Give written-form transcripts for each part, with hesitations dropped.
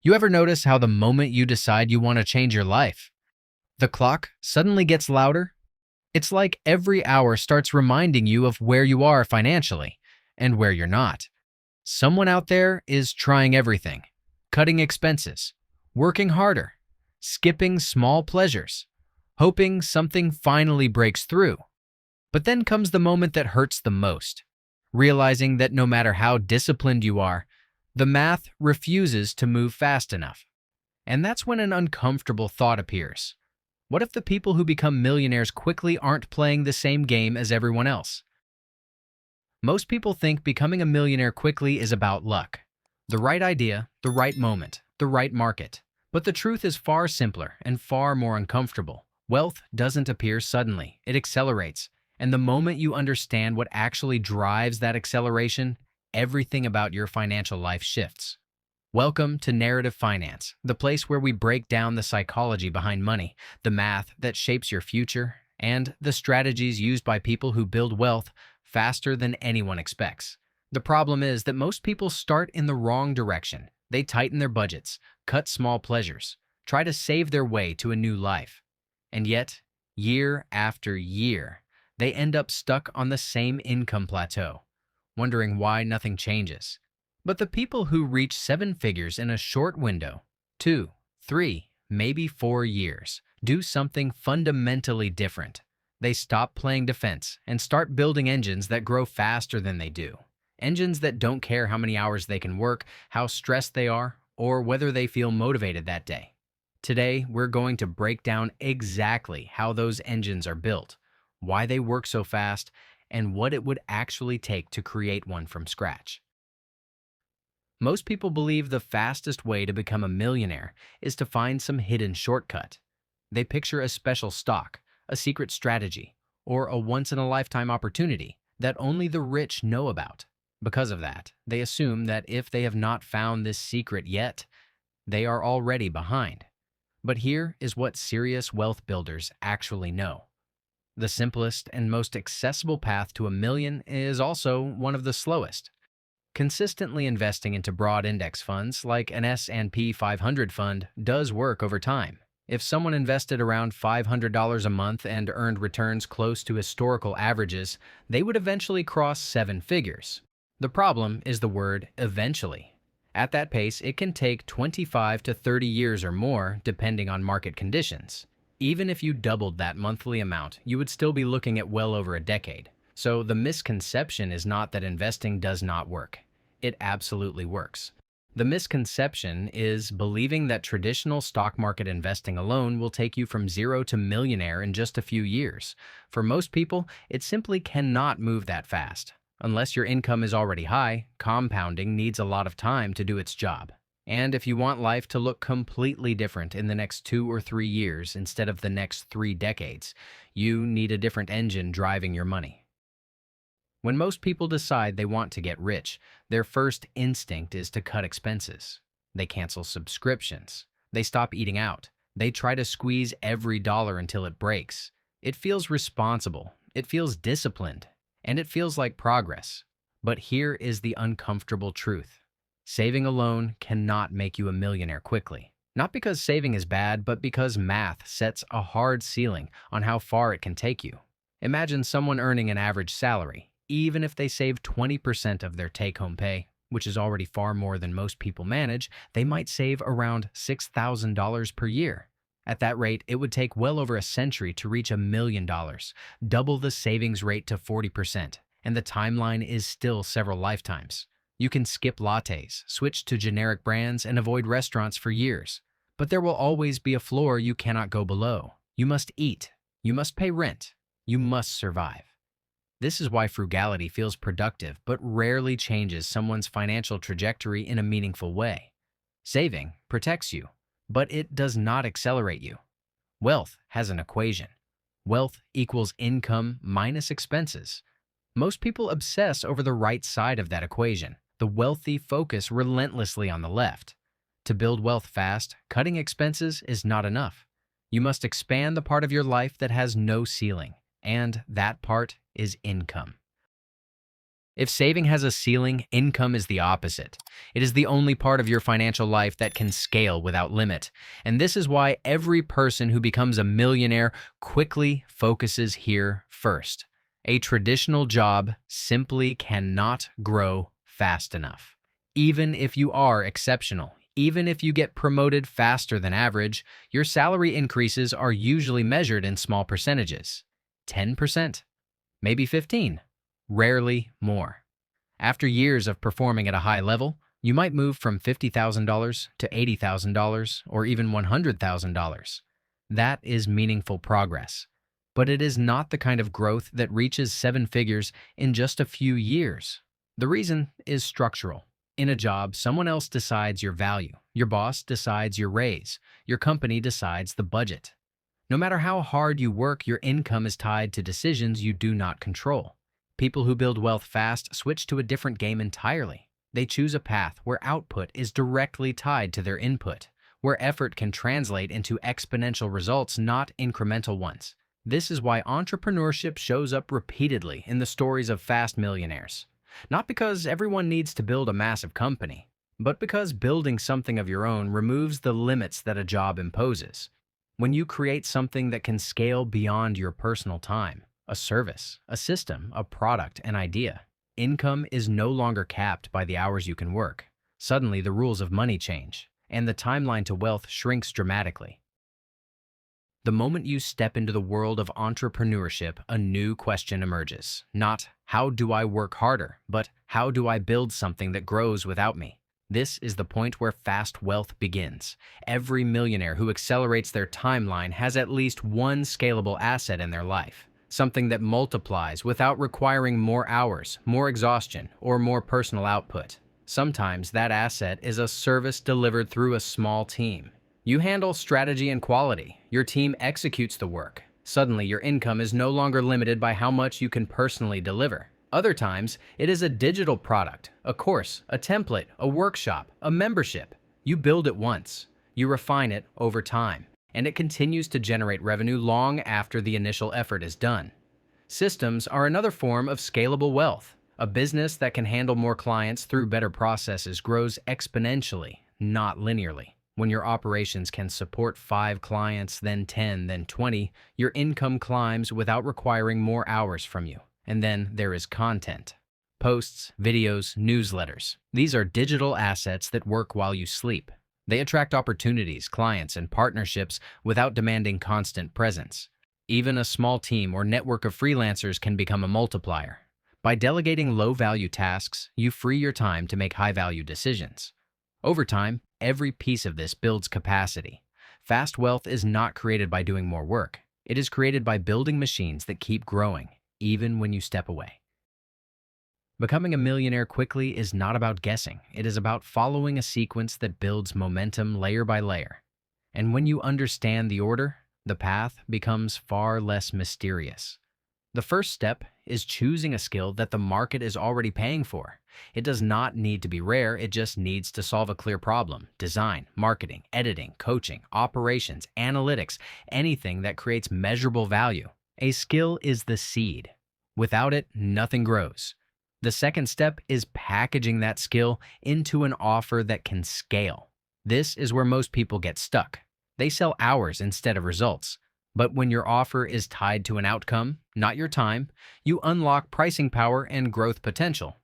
You ever notice how the moment you decide you want to change your life, the clock suddenly gets louder? It's like every hour starts reminding you of where you are financially and where you're not. Someone out there is trying everything, cutting expenses, working harder, skipping small pleasures, hoping something finally breaks through. But then comes the moment that hurts the most, realizing that no matter how disciplined you are, the math refuses to move fast enough. And that's when an uncomfortable thought appears. What if the people who become millionaires quickly aren't playing the same game as everyone else? Most people think becoming a millionaire quickly is about luck. The right idea, the right moment, the right market. But the truth is far simpler and far more uncomfortable. Wealth doesn't appear suddenly, it accelerates. And the moment you understand what actually drives that acceleration, everything about your financial life shifts. Welcome to Narrative Finance, the place where we break down the psychology behind money, the math that shapes your future, and the strategies used by people who build wealth faster than anyone expects. The problem is that most people start in the wrong direction. They tighten their budgets, cut small pleasures, try to save their way to a new life. And yet, year after year, they end up stuck on the same income plateau, wondering why nothing changes. But the people who reach seven figures in a short window, 2, 3, maybe 4 years, do something fundamentally different. They stop playing defense and start building engines that grow faster than they do. Engines that don't care how many hours they can work, how stressed they are, or whether they feel motivated that day. Today, we're going to break down exactly how those engines are built, why they work so fast, and what it would actually take to create one from scratch. Most people believe the fastest way to become a millionaire is to find some hidden shortcut. They picture a special stock, a secret strategy, or a once-in-a-lifetime opportunity that only the rich know about. Because of that, they assume that if they have not found this secret yet, they are already behind. But here is what serious wealth builders actually know. The simplest and most accessible path to a million is also one of the slowest. Consistently investing into broad index funds like an S&P 500 fund does work over time. If someone invested around $500 a month and earned returns close to historical averages, they would eventually cross seven figures. The problem is the word eventually. At that pace, it can take 25 to 30 years or more, depending on market conditions. Even if you doubled that monthly amount, you would still be looking at well over a decade. So the misconception is not that investing does not work. It absolutely works. The misconception is believing that traditional stock market investing alone will take you from zero to millionaire in just a few years. For most people, it simply cannot move that fast. Unless your income is already high, compounding needs a lot of time to do its job. And if you want life to look completely different in the next 2 or 3 years instead of the next 3 decades, you need a different engine driving your money. When most people decide they want to get rich, their first instinct is to cut expenses. They cancel subscriptions. They stop eating out. They try to squeeze every dollar until it breaks. It feels responsible. It feels disciplined. And it feels like progress. But here is the uncomfortable truth. Saving alone cannot make you a millionaire quickly. Not because saving is bad, but because math sets a hard ceiling on how far it can take you. Imagine someone earning an average salary. Even if they save 20% of their take-home pay, which is already far more than most people manage, they might save around $6,000 per year. At that rate, it would take well over a century to reach $1 million, double the savings rate to 40%, and the timeline is still several lifetimes. You can skip lattes, switch to generic brands, and avoid restaurants for years. But there will always be a floor you cannot go below. You must eat. You must pay rent. You must survive. This is why frugality feels productive but rarely changes someone's financial trajectory in a meaningful way. Saving protects you, but it does not accelerate you. Wealth has an equation. Wealth equals income minus expenses. Most people obsess over the right side of that equation. The wealthy focus relentlessly on the left. To build wealth fast, cutting expenses is not enough. You must expand the part of your life that has no ceiling, and that part is income. If saving has a ceiling, income is the opposite. It is the only part of your financial life that can scale without limit. And this is why every person who becomes a millionaire quickly focuses here first. A traditional job simply cannot grow fast enough. Even if you are exceptional, even if you get promoted faster than average, your salary increases are usually measured in small percentages. 10%, maybe 15%. Rarely more. After years of performing at a high level, you might move from $50,000 to $80,000 or even $100,000. That is meaningful progress. But it is not the kind of growth that reaches seven figures in just a few years. The reason is structural. In a job, someone else decides your value. Your boss decides your raise. Your company decides the budget. No matter how hard you work, your income is tied to decisions you do not control. People who build wealth fast switch to a different game entirely. They choose a path where output is directly tied to their input, where effort can translate into exponential results, not incremental ones. This is why entrepreneurship shows up repeatedly in the stories of fast millionaires. Not because everyone needs to build a massive company, but because building something of your own removes the limits that a job imposes. When you create something that can scale beyond your personal time, a service, a system, a product, an idea, income is no longer capped by the hours you can work. Suddenly, the rules of money change, and the timeline to wealth shrinks dramatically. The moment you step into the world of entrepreneurship, a new question emerges. Not, how do I work harder, but how do I build something that grows without me? This is the point where fast wealth begins. Every millionaire who accelerates their timeline has at least one scalable asset in their life. Something that multiplies without requiring more hours, more exhaustion, or more personal output. Sometimes that asset is a service delivered through a small team. You handle strategy and quality. Your team executes the work. Suddenly, your income is no longer limited by how much you can personally deliver. Other times, it is a digital product, a course, a template, a workshop, a membership. You build it once. You refine it over time, and it continues to generate revenue long after the initial effort is done. Systems are another form of scalable wealth. A business that can handle more clients through better processes grows exponentially, not linearly. When your operations can support 5 clients, then 10, then 20, your income climbs without requiring more hours from you. And then there is content. Posts, videos, newsletters. These are digital assets that work while you sleep. They attract opportunities, clients, and partnerships without demanding constant presence. Even a small team or network of freelancers can become a multiplier. By delegating low-value tasks, you free your time to make high-value decisions. Over time, every piece of this builds capacity. Fast wealth is not created by doing more work. It is created by building machines that keep growing, even when you step away. Becoming a millionaire quickly is not about guessing. It is about following a sequence that builds momentum layer by layer. And when you understand the order, the path becomes far less mysterious. The first step is choosing a skill that the market is already paying for. It does not need to be rare, it just needs to solve a clear problem. Design, marketing, editing, coaching, operations, analytics, anything that creates measurable value. A skill is the seed. Without it, nothing grows. The second step is packaging that skill into an offer that can scale. This is where most people get stuck. They sell hours instead of results. But when your offer is tied to an outcome, not your time, you unlock pricing power and growth potential.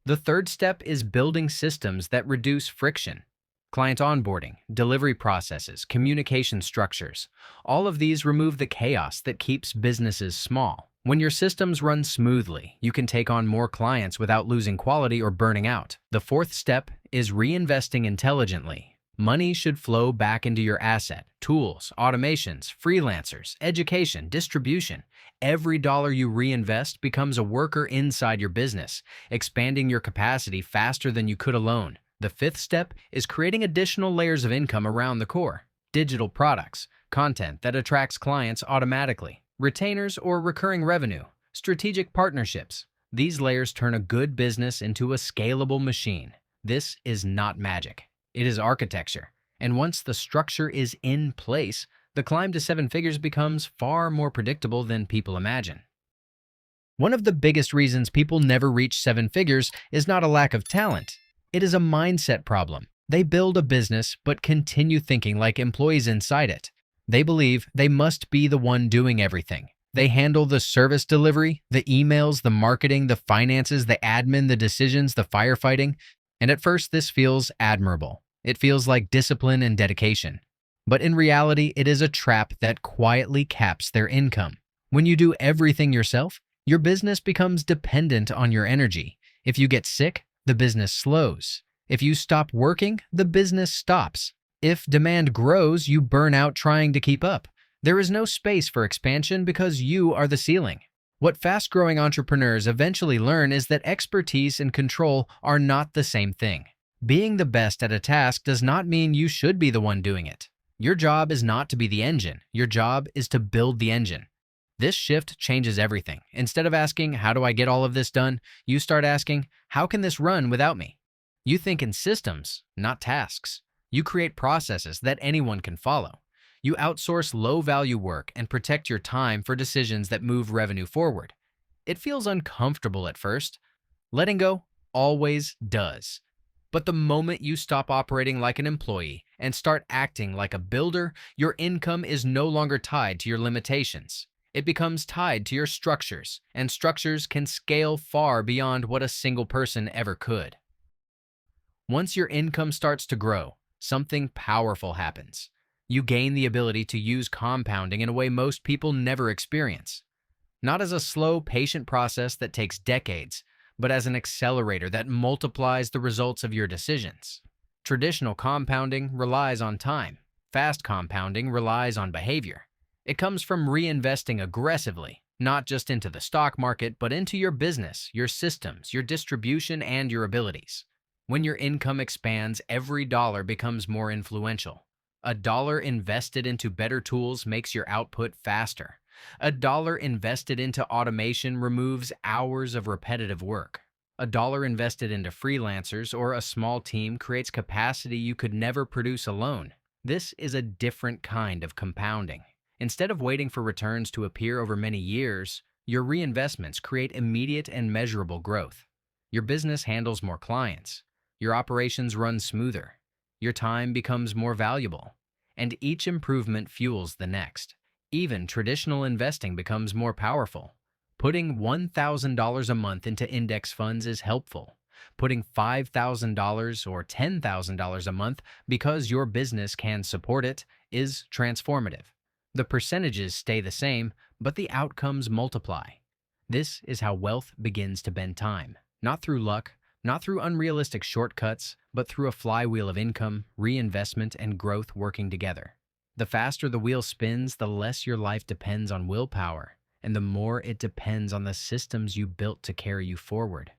The third step is building systems that reduce friction. Client onboarding, delivery processes, communication structures. All of these remove the chaos that keeps businesses small. When your systems run smoothly, you can take on more clients without losing quality or burning out. The fourth step is reinvesting intelligently. Money should flow back into your asset, tools, automations, freelancers, education, distribution. Every dollar you reinvest becomes a worker inside your business, expanding your capacity faster than you could alone. The fifth step is creating additional layers of income around the core. Digital products, content that attracts clients automatically, retainers or recurring revenue, strategic partnerships. These layers turn a good business into a scalable machine. This is not magic. It is architecture. And once the structure is in place, the climb to seven figures becomes far more predictable than people imagine. One of the biggest reasons people never reach seven figures is not a lack of talent. It is a mindset problem. They build a business but continue thinking like employees inside it. They believe they must be the one doing everything. They handle the service delivery, the emails, the marketing, the finances, the admin, the decisions, the firefighting. And at first, this feels admirable. It feels like discipline and dedication. But in reality, it is a trap that quietly caps their income. When you do everything yourself, your business becomes dependent on your energy. If you get sick, the business slows. If you stop working, the business stops. If demand grows, you burn out trying to keep up. There is no space for expansion because you are the ceiling. What fast-growing entrepreneurs eventually learn is that expertise and control are not the same thing. Being the best at a task does not mean you should be the one doing it. Your job is not to be the engine. Your job is to build the engine. This shift changes everything. Instead of asking, how do I get all of this done? You start asking, how can this run without me? You think in systems, not tasks. You create processes that anyone can follow. You outsource low-value work and protect your time for decisions that move revenue forward. It feels uncomfortable at first. Letting go always does. But the moment you stop operating like an employee and start acting like a builder, your income is no longer tied to your limitations. It becomes tied to your structures, and structures can scale far beyond what a single person ever could. Once your income starts to grow, something powerful happens. You gain the ability to use compounding in a way most people never experience. Not as a slow, patient process that takes decades, but as an accelerator that multiplies the results of your decisions. Traditional compounding relies on time. Fast compounding relies on behavior. It comes from reinvesting aggressively, not just into the stock market, but into your business, your systems, your distribution, and your abilities. When your income expands, every dollar becomes more influential. A dollar invested into better tools makes your output faster. A dollar invested into automation removes hours of repetitive work. A dollar invested into freelancers or a small team creates capacity you could never produce alone. This is a different kind of compounding. Instead of waiting for returns to appear over many years, your reinvestments create immediate and measurable growth. Your business handles more clients. Your operations run smoother. Your time becomes more valuable. And each improvement fuels the next. Even traditional investing becomes more powerful. Putting $1,000 a month into index funds is helpful. Putting $5,000 or $10,000 a month because your business can support it is transformative. The percentages stay the same, but the outcomes multiply. This is how wealth begins to bend time. Not through luck, not through unrealistic shortcuts, but through a flywheel of income, reinvestment, and growth working together. The faster the wheel spins, the less your life depends on willpower, and the more it depends on the systems you built to carry you forward.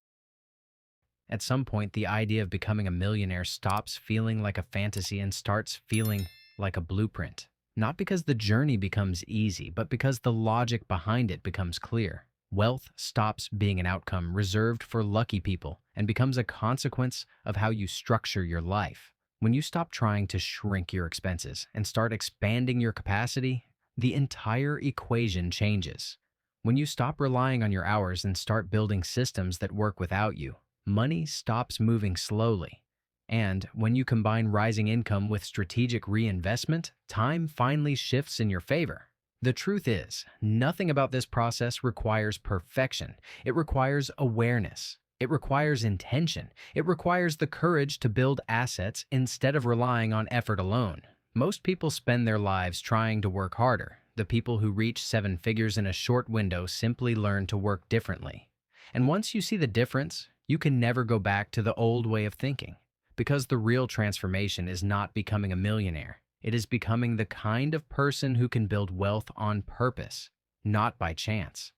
At some point, the idea of becoming a millionaire stops feeling like a fantasy and starts feeling like a blueprint. Not because the journey becomes easy, but because the logic behind it becomes clear. Wealth stops being an outcome reserved for lucky people and becomes a consequence of how you structure your life. When you stop trying to shrink your expenses and start expanding your capacity, the entire equation changes. When you stop relying on your hours and start building systems that work without you, money stops moving slowly. And when you combine rising income with strategic reinvestment, time finally shifts in your favor. The truth is, nothing about this process requires perfection. It requires awareness. It requires intention. It requires the courage to build assets instead of relying on effort alone. Most people spend their lives trying to work harder. The people who reach seven figures in a short window simply learn to work differently. And once you see the difference, you can never go back to the old way of thinking. Because the real transformation is not becoming a millionaire. It is becoming the kind of person who can build wealth on purpose, not by chance.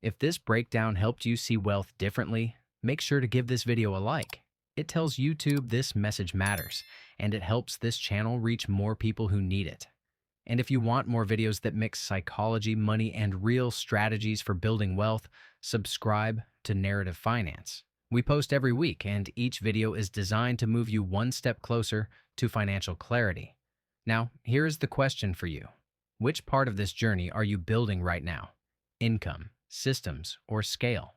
If this breakdown helped you see wealth differently, make sure to give this video a like. It tells YouTube this message matters, and it helps this channel reach more people who need it. And if you want more videos that mix psychology, money, and real strategies for building wealth, subscribe to Narrative Finance. We post every week, and each video is designed to move you one step closer to financial clarity. Now, here is the question for you. Which part of this journey are you building right now? Income, systems, or scale.